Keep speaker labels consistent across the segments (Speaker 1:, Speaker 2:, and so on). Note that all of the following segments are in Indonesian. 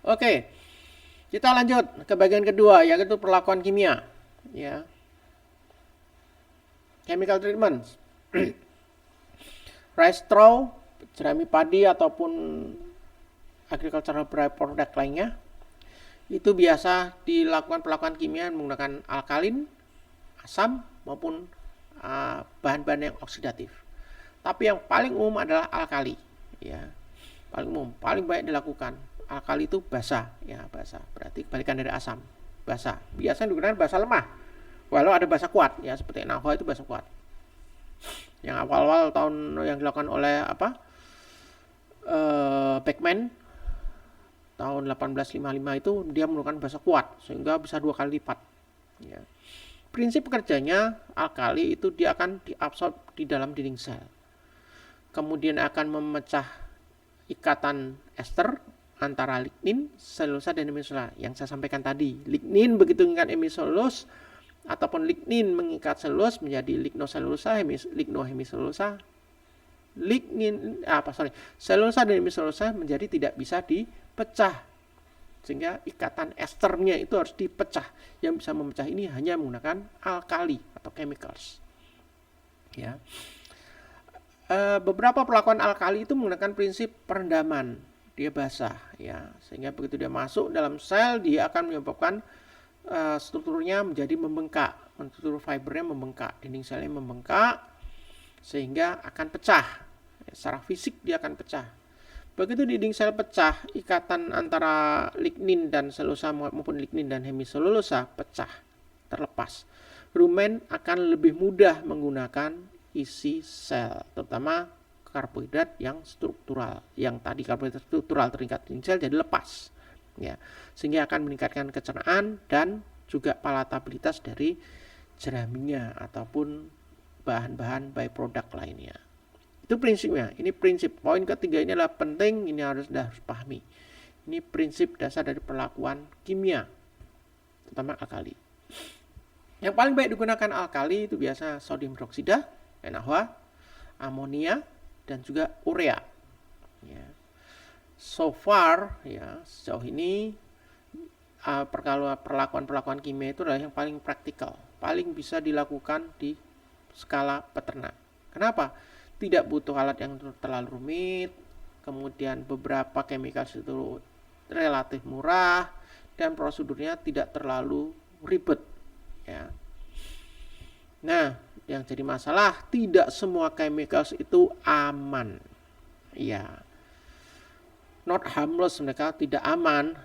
Speaker 1: Oke, kita lanjut ke bagian kedua, yaitu perlakuan kimia. Ya, chemical treatment. Rice straw, jerami padi ataupun agricultural product lainnya, itu biasa dilakukan perlakuan kimia menggunakan alkalin, asam maupun bahan-bahan yang oksidatif. Tapi yang paling umum adalah alkali, ya. Paling umum, paling banyak dilakukan. Alkali itu basa, ya basa. Berarti kebalikan dari asam, basa. Biasanya digunakan basa lemah. Walau ada basa kuat, ya seperti NaOH itu basa kuat. Yang awal-awal tahun yang dilakukan oleh Beckman tahun 1855 itu dia menggunakan basa kuat sehingga bisa 2 kali lipat. Ya. Prinsip kerjanya alkali itu dia akan diabsorb di dalam dinding sel. Kemudian akan memecah ikatan ester antara lignin, selulosa dan hemiselulosa yang saya sampaikan tadi. Lignin begitu mengikat hemiselulose ataupun lignin mengikat selulose menjadi lignoselulosa, lignohemiselulosa. Selulosa dan hemiselulosa menjadi tidak bisa dipecah. Sehingga ikatan esternya itu harus dipecah. Yang bisa memecah ini hanya menggunakan alkali atau chemicals. Ya. Beberapa perlakuan alkali itu menggunakan prinsip perendaman. Dia basah, ya, sehingga begitu dia masuk dalam sel dia akan menyebabkan strukturnya menjadi membengkak, struktur fibernya membengkak, dinding selnya membengkak, sehingga akan pecah. Secara fisik dia akan pecah. Begitu dinding sel pecah, ikatan antara lignin dan selulosa maupun lignin dan hemiselulosa pecah, terlepas. Rumen akan lebih mudah menggunakan isi sel, terutama karbohidrat yang struktural. Yang tadi karbohidrat struktural terikat di sel jadi lepas. Ya, sehingga akan meningkatkan kecernaan dan juga palatabilitas dari jeraminya ataupun bahan-bahan byproduct lainnya. Itu prinsipnya. Ini prinsip. Poin ketiga ini adalah penting, ini harus pahami. Ini prinsip dasar dari perlakuan kimia, terutama alkali. Yang paling baik digunakan alkali itu biasa sodium hidroksida, NaOH, amonia, dan juga urea. Ya. So far, ya sejauh ini perlakuan kimia itu adalah yang paling praktikal, paling bisa dilakukan di skala peternak. Kenapa? Tidak butuh alat yang terlalu rumit, kemudian beberapa chemical itu relatif murah, dan prosedurnya tidak terlalu ribet. Ya. Nah, yang jadi masalah tidak semua chemicals itu aman. Ya, not harmless, mereka tidak aman.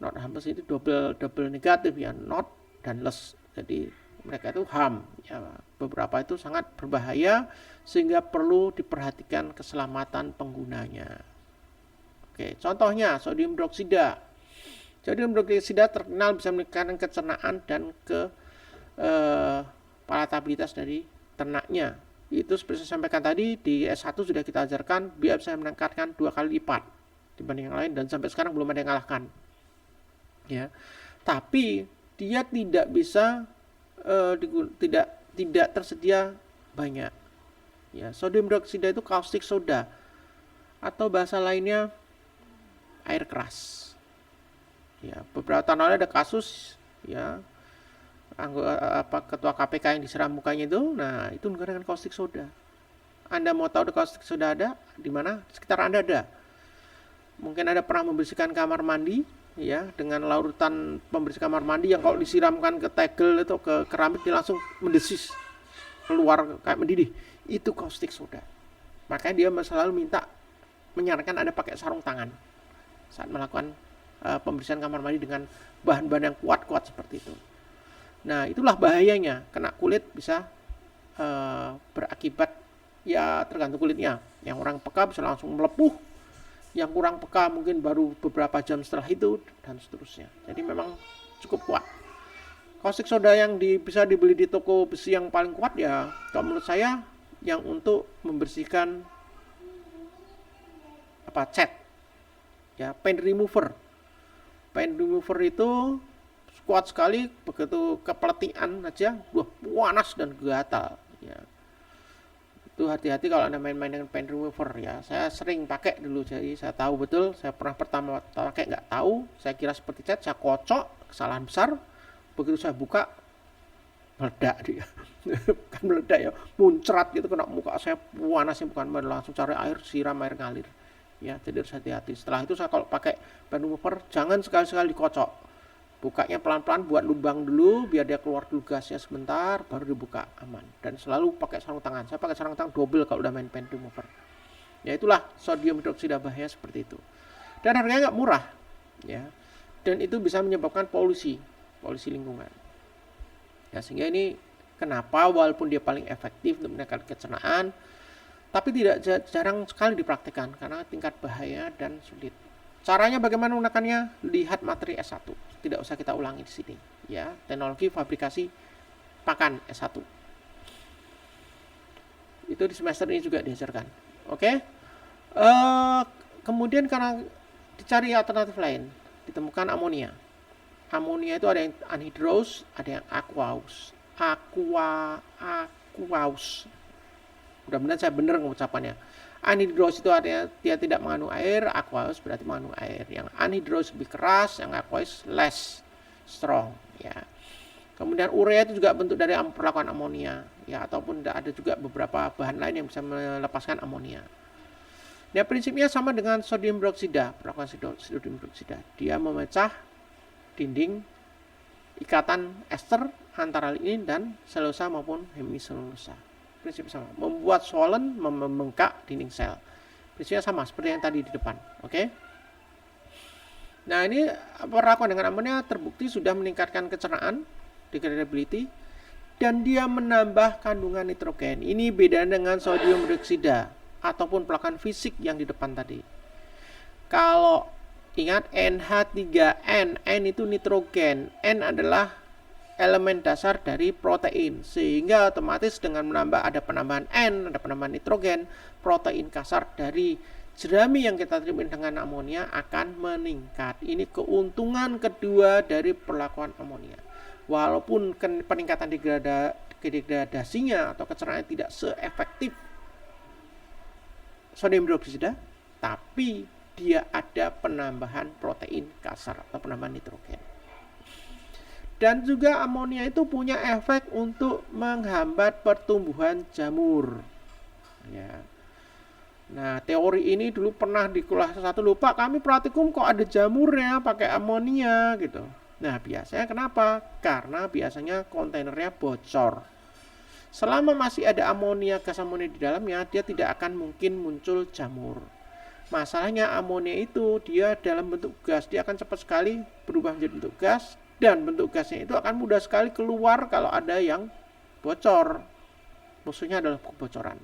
Speaker 1: Not harmless itu double negatif ya, not dan less. Jadi mereka itu harm. Ya, beberapa itu sangat berbahaya sehingga perlu diperhatikan keselamatan penggunanya. Oke, contohnya sodium hidroksida. Sodium hidroksida terkenal bisa meningkatkan kecernaan dan palatabilitas dari ternaknya. Itu seperti saya sampaikan tadi di S1 sudah kita ajarkan biar bisa meningkatkan 2 kali lipat dibanding yang lain dan sampai sekarang belum ada yang mengalahkan. Ya. Tapi dia tidak bisa tidak tersedia banyak. Ya, sodium hidroksida itu caustic soda atau bahasa lainnya air keras. Ya, beberapa tahun lalu ada kasus ya ketua KPK yang disiram mukanya itu, nah itu menggunakan caustic soda. Anda mau tahu caustic soda ada di mana? Sekitar Anda ada. Mungkin Anda pernah membersihkan kamar mandi, ya, dengan larutan pembersih kamar mandi yang kalau disiramkan ke tegel atau ke keramik dia langsung mendesis keluar kayak mendidih. Itu caustic soda. Makanya dia selalu menyarankan Anda pakai sarung tangan saat melakukan pembersihan kamar mandi dengan bahan-bahan yang kuat-kuat seperti itu. Nah, itulah bahayanya. Kena kulit bisa berakibat ya tergantung kulitnya. Yang orang peka bisa langsung melepuh. Yang kurang peka mungkin baru beberapa jam setelah itu dan seterusnya. Jadi memang cukup kuat. Caustic soda yang bisa dibeli di toko besi yang paling kuat ya, kalau menurut saya yang untuk membersihkan cat. Ya, paint remover. Paint remover itu kuat sekali, begitu kepeletihan aja panas dan gatal ya. Itu hati-hati kalau Anda main-main dengan pen remover ya. Saya sering pakai dulu, jadi saya tahu betul. Saya pernah pertama pakai nggak tahu, saya kira seperti cat, saya kocok, kesalahan besar. Begitu saya buka, meledak dia. Bukan meledak ya, muncrat gitu kena muka saya, panasnya bukan main, langsung cari air, siram air ngalir. Ya, jadi harus hati-hati. Setelah itu saya kalau pakai pen remover, jangan sekali-sekali dikocok. Bukanya pelan-pelan, buat lubang dulu biar dia keluar dulu gasnya sebentar, baru dibuka, aman. Dan selalu pakai sarung tangan. Saya pakai sarung tangan double kalau udah main pen remover. Ya itulah sodium hidroksida bahaya seperti itu. Dan harganya nggak murah, ya. Dan itu bisa menyebabkan polusi lingkungan. Ya, sehingga ini kenapa walaupun dia paling efektif untuk menekan kecernaan, tapi tidak jarang sekali dipraktikkan karena tingkat bahaya dan sulit. Caranya bagaimana menggunakannya? Lihat materi S1. Tidak usah kita ulangi di sini. Ya, teknologi fabrikasi pakan S1. Itu di semester ini juga diajarkan. Oke. Kemudian karena dicari alternatif lain, ditemukan amonia. Amonia itu ada yang anhidrous, ada yang aqueous. Aqueous. Mudah-mudahan saya benar mengucapannya. Anhidrous itu artinya dia tidak mengandung air, aqueous berarti mengandung air. Yang anhidrous lebih keras, yang aqueous less strong, ya. Kemudian urea itu juga bentuk dari perlakuan amonia, ya, ataupun ada juga beberapa bahan lain yang bisa melepaskan amonia. Nah, prinsipnya sama dengan sodium hidroksida, perlakuan sodium hidroksida. Dia memecah dinding ikatan ester antara lignin dan selulosa maupun hemiselulosa. Prinsip sama, membuat swollen, membengkak dinding sel. Prinsipnya sama seperti yang tadi di depan. Oke. Nah, ini perlakuan dengan amonia terbukti sudah meningkatkan kecernaan, degradability, dan dia menambah kandungan nitrogen. Ini beda dengan sodium hidroksida ataupun perlakuan fisik yang di depan tadi. Kalau ingat NH3N, N itu nitrogen, N adalah elemen dasar dari protein, sehingga otomatis dengan ada penambahan N, ada penambahan nitrogen, protein kasar dari jerami yang kita terima dengan amonia akan meningkat. Ini keuntungan kedua dari perlakuan amonia. Walaupun peningkatan degradasinya atau kecernaan tidak seefektif sodium hidroksida, tapi dia ada penambahan protein kasar atau penambahan nitrogen. Dan juga amonia itu punya efek untuk menghambat pertumbuhan jamur. Ya. Nah, teori ini dulu pernah di kelas 1, lupa kami praktikum kok ada jamurnya pakai amonia gitu. Nah, biasanya kenapa? Karena biasanya kontainernya bocor. Selama masih ada gas amonia di dalamnya, dia tidak akan mungkin muncul jamur. Masalahnya amonia itu dia dalam bentuk gas, dia akan cepat sekali berubah menjadi bentuk gas. Dan bentuk gasnya itu akan mudah sekali keluar kalau ada yang bocor. Musuhnya adalah kebocoran.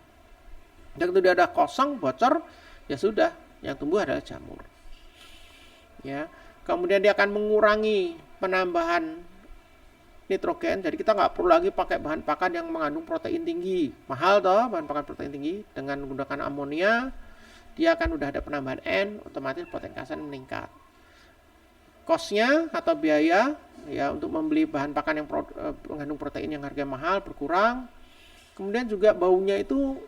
Speaker 1: Dan ketika ada kosong, bocor, ya sudah, yang tumbuh adalah jamur. Ya, kemudian dia akan mengurangi penambahan nitrogen. Jadi kita nggak perlu lagi pakai bahan pakan yang mengandung protein tinggi. Mahal toh bahan pakan protein tinggi. Dengan menggunakan amonia, dia akan udah ada penambahan N, otomatis protein kasar meningkat. Cost-nya atau biaya ya untuk membeli bahan pakan yang mengandung protein yang harganya mahal berkurang. Kemudian juga baunya itu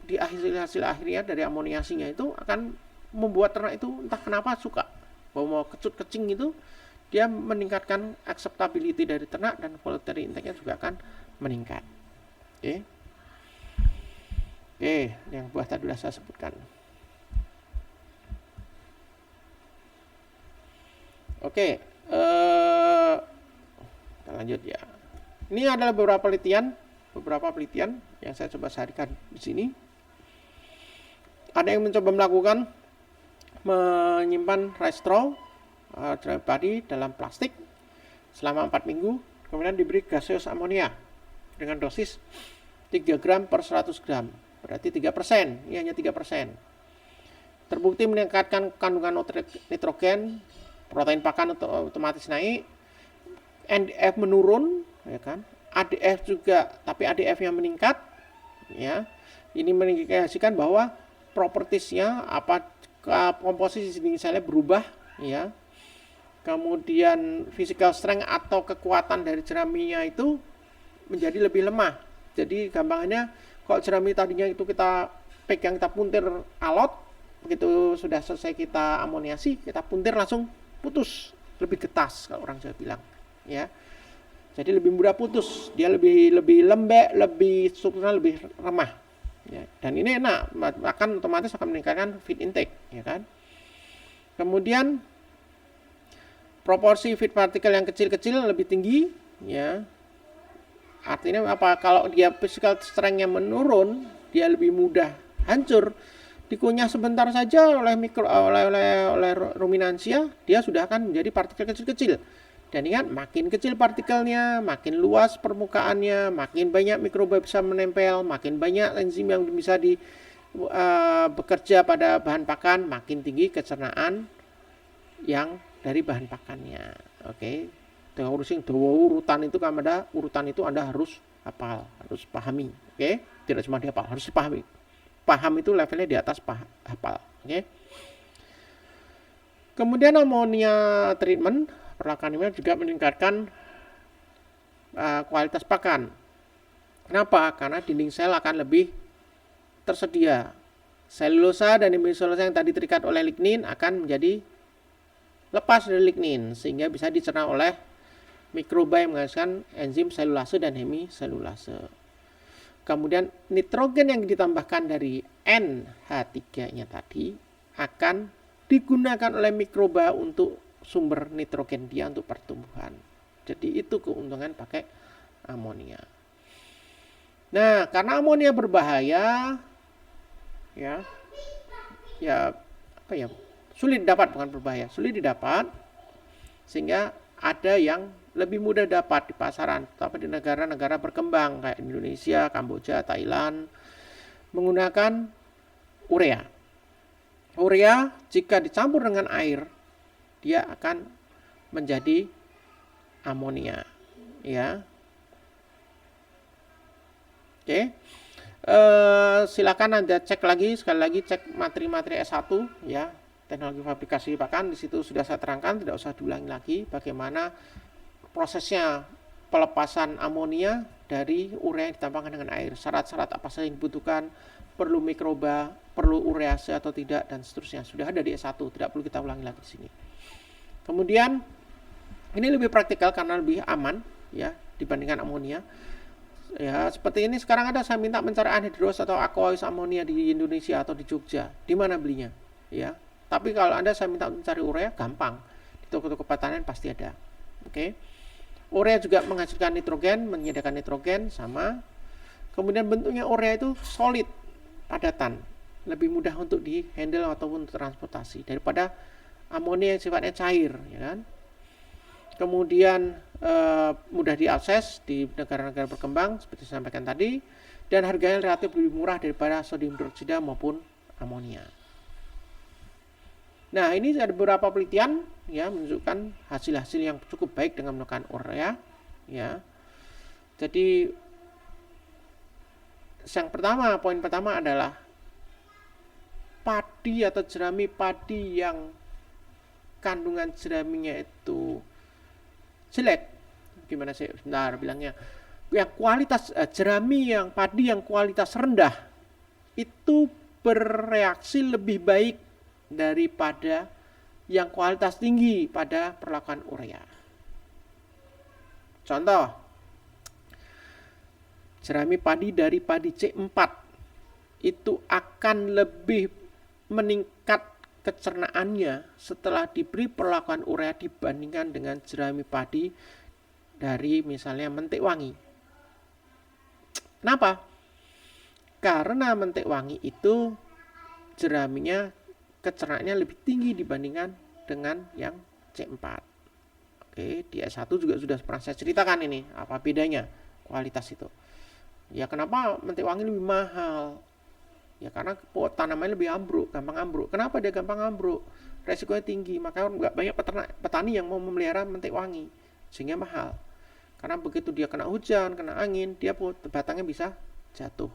Speaker 1: di hasil akhirnya dari amoniasinya itu akan membuat ternak itu entah kenapa suka. Bau mau kecut kecing itu dia meningkatkan acceptability dari ternak dan voluntary intake-nya juga akan meningkat. Oke, yang buah tadi sudah saya sebutkan. Oke, kita lanjut ya. Ini adalah beberapa penelitian yang saya coba sajikan di sini. Ada yang mencoba menyimpan rice straw padi dalam plastik selama 4 minggu, kemudian diberi gaseous amonia dengan dosis 3 gram per 100 gram, berarti 3%, ini hanya 3%. Terbukti meningkatkan kandungan nitrogen, protein pakan otomatis naik, NDF menurun, ya kan? ADF juga, tapi ADF-nya meningkat, ya. Ini mengindikasikan bahwa propertiesnya komposisi dinding selnya berubah, ya. Kemudian physical strength atau kekuatan dari jeraminya itu menjadi lebih lemah. Jadi gampangannya Kalau jerami tadinya itu kita pegang, kita puntir alot, begitu sudah selesai kita amoniasi, kita puntir langsung putus, lebih getas kalau orang Jawa bilang, ya. Jadi lebih mudah putus, dia lebih lembek, lebih strukturnya lebih remah, ya. Dan ini enak, akan otomatis akan meningkatkan feed intake, ya kan. Kemudian proporsi feed partikel yang kecil-kecil lebih tinggi, ya. Artinya apa? Kalau dia physical strength-nya menurun, dia lebih mudah hancur. Dikunyah sebentar saja oleh ruminansia, dia sudah akan menjadi partikel kecil-kecil. Dan ingat, makin kecil partikelnya, makin luas permukaannya, makin banyak mikroba bisa menempel, makin banyak enzim yang bisa bekerja pada bahan pakan, makin tinggi kecernaan yang dari bahan pakannya. Oke. Urutan itu kan ada urutan itu Anda harus hafal, harus pahami. Oke. Tidak cuma dihafal, harus dipahami. Paham itu levelnya di atas hafal. Oke. Kemudian amonia treatment, perlakuan ini juga meningkatkan kualitas pakan. Kenapa? Karena dinding sel akan lebih tersedia. Selulosa dan hemiselulosa yang tadi terikat oleh lignin akan menjadi lepas dari lignin, sehingga bisa dicerna oleh mikroba yang menghasilkan enzim selulase dan hemiselulase. Kemudian nitrogen yang ditambahkan dari NH3-nya tadi akan digunakan oleh mikroba untuk sumber nitrogen dia untuk pertumbuhan. Jadi itu keuntungan pakai amonia. Nah, karena amonia berbahaya, sulit didapat, bukan berbahaya, sulit didapat, sehingga ada yang lebih mudah dapat di pasaran, tapi di negara-negara berkembang kayak Indonesia, Kamboja, Thailand, menggunakan urea. Urea jika dicampur dengan air, dia akan menjadi amonia, ya. Oke. Silakan Anda cek lagi, sekali lagi cek materi-materi S1, ya. Teknologi fabrikasi pakan, di situ sudah saya terangkan, tidak usah diulangi lagi bagaimana prosesnya pelepasan amonia dari urea yang ditambahkan dengan air, syarat-syarat apa saja yang dibutuhkan, perlu mikroba, perlu urease atau tidak, dan seterusnya. Sudah ada di S1, tidak perlu kita ulangi lagi di sini. Kemudian ini lebih praktikal karena lebih aman, ya, dibandingkan amonia. Ya, seperti ini sekarang saya minta mencari anhidrous atau aqueous amonia di Indonesia atau di Jogja. Di mana belinya? Ya. Tapi kalau saya minta mencari urea, gampang. Di toko-toko pertanian pasti ada. Oke. Urea juga menghasilkan nitrogen, menyediakan nitrogen sama. Kemudian bentuknya urea itu solid, padatan, lebih mudah untuk di-handle ataupun untuk transportasi daripada amonia yang sifatnya cair, ya kan? Kemudian mudah diakses di negara-negara berkembang seperti saya sampaikan tadi, dan harganya relatif lebih murah daripada sodium hidroksida maupun amonia. Nah, ini ada beberapa penelitian, ya, menunjukkan hasil-hasil yang cukup baik dengan menggunakan urea, ya. Jadi poin pertama adalah padi atau jerami padi yang kandungan jeraminya itu jelek. Gimana sih? Sebentar bilangnya. Yang kualitas jerami yang padi yang kualitas rendah itu bereaksi lebih baik daripada yang kualitas tinggi pada perlakuan urea. Contoh, jerami padi dari padi C4 itu akan lebih meningkat kecernaannya setelah diberi perlakuan urea dibandingkan dengan jerami padi dari misalnya mentik wangi. Kenapa? Karena mentik wangi itu jeraminya kecernaannya lebih tinggi dibandingkan dengan yang C4. Oke, di S1 juga sudah pernah saya ceritakan ini, apa bedanya kualitas itu. Ya, kenapa mentik wangi lebih mahal? Ya, karena tanamannya lebih ambruk, gampang ambruk. Kenapa dia gampang ambruk? Resikonya tinggi, maka nggak banyak petani yang mau memelihara mentik wangi, sehingga mahal. Karena begitu dia kena hujan, kena angin, dia batangnya bisa jatuh.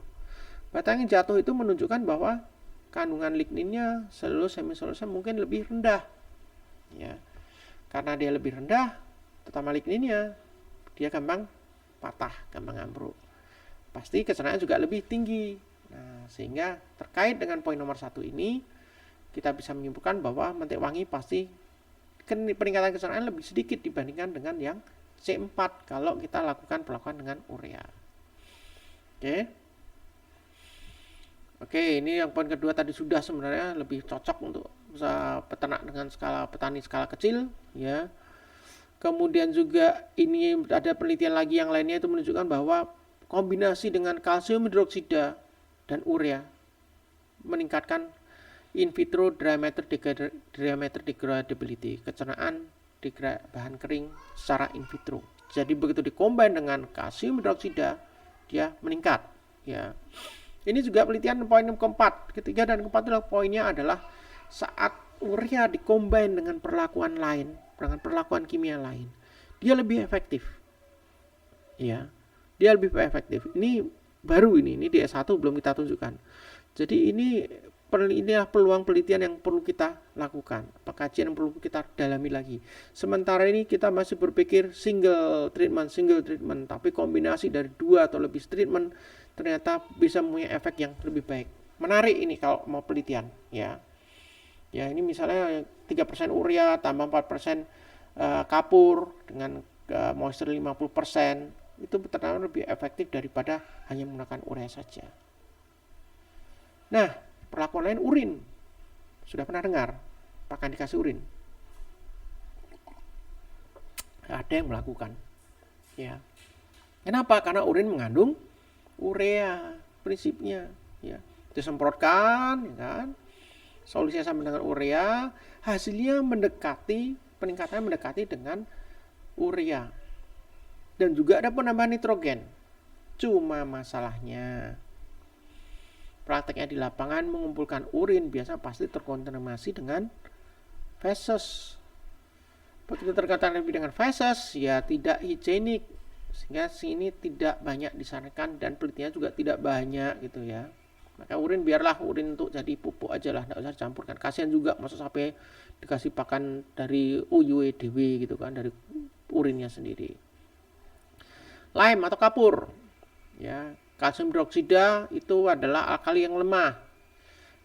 Speaker 1: Batangnya jatuh itu menunjukkan bahwa kandungan ligninnya, selulose, hemiselulose mungkin lebih rendah, ya. Karena dia lebih rendah, terutama ligninnya, dia gampang patah, gampang ambruk. pasti kecernaan juga lebih tinggi. Nah, sehingga terkait dengan poin nomor 1 ini, kita bisa menyimpulkan bahwa mentik wangi pasti peningkatan kecernaan lebih sedikit dibandingkan dengan yang C4 kalau kita lakukan perlakuan dengan urea. Oke, ini yang poin kedua tadi sudah sebenarnya lebih cocok untuk peternak dengan petani skala kecil, ya. Kemudian juga ini ada penelitian lagi yang lainnya itu menunjukkan bahwa kombinasi dengan kalsium hidroksida dan urea meningkatkan in vitro diameter degradability, kecernaan bahan kering secara in vitro. Jadi begitu dikombin dengan kalsium hidroksida, dia meningkat, ya. Ini juga penelitian poin keempat, ketiga dan keempat adalah poinnya adalah saat urea dikombin dengan perlakuan lain, dengan perlakuan kimia lain, dia lebih efektif, ya. Dia lebih efektif. Ini baru ini di S1 belum kita tunjukkan. Jadi inilah peluang penelitian yang perlu kita lakukan, pengkajian yang perlu kita dalami lagi. Sementara ini kita masih berpikir single treatment, tapi kombinasi dari 2 atau lebih treatment ternyata bisa mempunyai efek yang lebih baik. Menarik ini kalau mau penelitian, ya. Ya, ini misalnya 3% urea tambah 4% kapur dengan moisture 50%, itu ternyata lebih efektif daripada hanya menggunakan urea saja. Nah, perlakuan lain urin. Sudah pernah dengar pakan dikasih urin? Ada yang melakukan, ya. Kenapa? Karena urin mengandung urea, prinsipnya, ya. Disemprotkan, ya kan? Solusinya sama dengan urea, hasilnya peningkatannya mendekati dengan urea. Dan juga ada penambahan nitrogen. Cuma masalahnya prakteknya di lapangan mengumpulkan urin biasa pasti terkontaminasi dengan feses. Begitu terkontaminasi dengan feses, ya tidak higienik, sehingga sini tidak banyak disarankan dan penelitiannya juga tidak banyak gitu, ya. Maka urin biarlah urin untuk jadi pupuk aja lah, tidak usah dicampurkan. Kasihan juga masa sampai dikasih pakan dari UUEDW gitu kan, dari urinnya sendiri. Lime atau kapur, ya. Kalsium hidroksida itu adalah alkali yang lemah.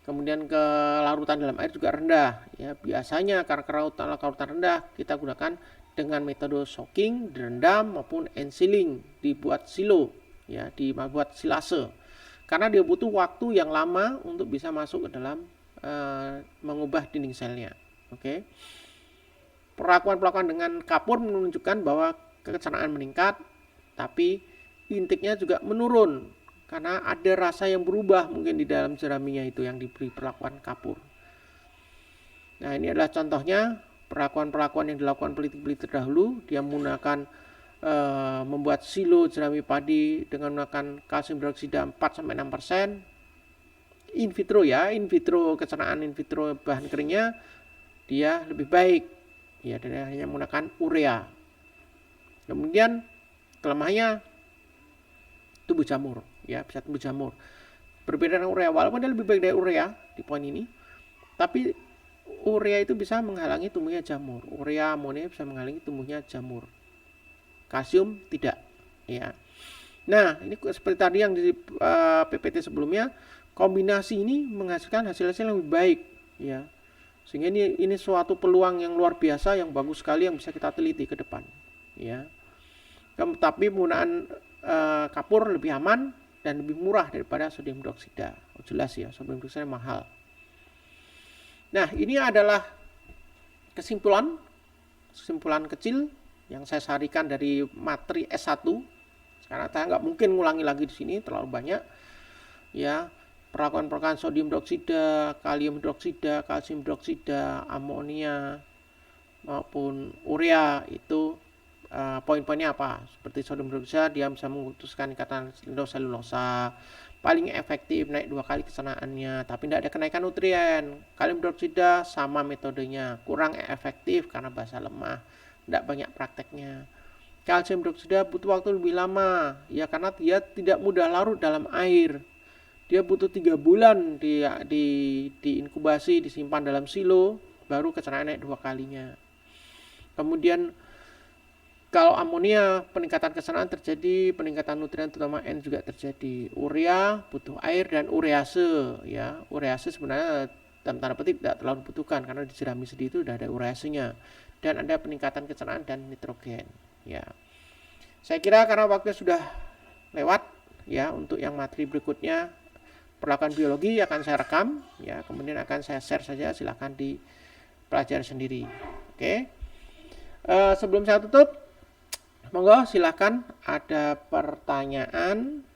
Speaker 1: Kemudian kelarutan dalam air juga rendah, ya. Biasanya karena kelarutan rendah kita gunakan dengan metode soaking, direndam maupun ensiling, dibuat silo, ya, dibuat silase. Karena dia butuh waktu yang lama untuk bisa masuk ke dalam mengubah dinding selnya. Oke. Perlakuan dengan kapur menunjukkan bahwa kecernaan meningkat, tapi intiknya juga menurun karena ada rasa yang berubah mungkin di dalam jeraminya itu yang diberi perlakuan kapur. Nah, ini adalah contohnya perlakuan yang dilakukan peneliti terdahulu. Dia menggunakan membuat silo jerami padi dengan menggunakan kalsium hidroksida 4-6%. In vitro, ya, kecernaan in vitro bahan keringnya dia lebih baik, ya, dari hanya menggunakan urea. Kemudian kelemahannya tumbuh jamur, ya, bisa tumbuh jamur. Berbeda dengan urea, walaupun dia lebih baik dari urea di poin ini, tapi urea itu bisa menghalangi tumbuhnya jamur. Urea amonia bisa menghalangi tumbuhnya jamur. Kalsium tidak, ya. Nah, ini seperti tadi yang di PPT sebelumnya, kombinasi ini menghasilkan hasil-hasil yang lebih baik, ya. Sehingga ini suatu peluang yang luar biasa yang bagus sekali yang bisa kita teliti ke depan, ya. Tapi penggunaan kapur lebih aman dan lebih murah daripada sodium hidroksida. Jelas, ya, sodium hidroksida mahal. Nah, ini adalah kesimpulan kecil yang saya sarikan dari materi S1. Sekarang saya nggak mungkin ngulangi lagi di sini, terlalu banyak, ya. Perlakuan sodium hidroksida, kalium hidroksida, kalsium hidroksida, amonia maupun urea itu poin-poinnya apa? Seperti sodium hidroksida, dia bisa memutuskan ikatan selulosa, paling efektif naik 2 kali kecernaannya, tapi tidak ada kenaikan nutrien. Kalium hidroksida sama metodenya, kurang efektif karena basa lemah, tidak banyak prakteknya. Kalsium hidroksida butuh waktu lebih lama, ya, karena dia tidak mudah larut dalam air. Dia butuh 3 bulan di inkubasi, disimpan dalam silo, baru kecernaan naik 2 kalinya. Kemudian Kalau amonia peningkatan kesenangan terjadi, peningkatan nutrien terutama N juga terjadi. Urea butuh air dan urease ya. Urease sebenarnya dalam tanda petik tidak terlalu dibutuhkan karena di jeramisidi itu sudah ada ureasenya. Dan ada peningkatan kesenangan dan nitrogen ya. Saya kira karena waktunya sudah lewat ya, untuk yang materi berikutnya perlakuan biologi akan saya rekam ya, kemudian akan saya share saja, silahkan dipelajari sendiri. Oke. Sebelum saya tutup, monggo silahkan ada pertanyaan